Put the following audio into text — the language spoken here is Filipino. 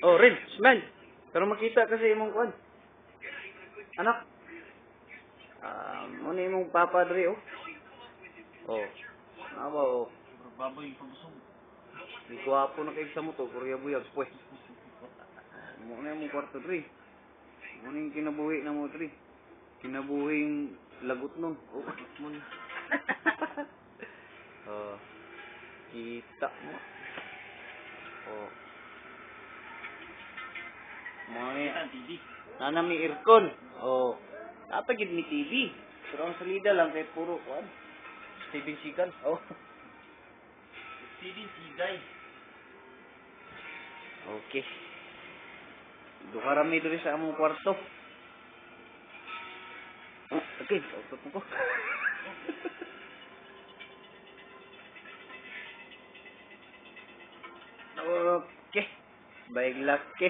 Oh, Rin, smile. Pero makita kasi imong kuan. Anak. Muna imong papa dre, oh. Oh. Aba, oh. Baboy pabusog. Di gwapo na kayo sa moto, kurya buyag, pues. Muna imong kwarto dre. Muna yung kinabuhi na mo dre. Kinabuhing lagot nun. Oh. Oh. Kita mo. Oh. Mga TV. nanami aircon. Oh. Napagid ni TV. Pero ang salida lang kay puro kuan. Steven Seagal. Oh. Steven Seagal. Okay. Dukarami diri sa among kwarto. Okay, utot mo ko. Okay. Baik laki.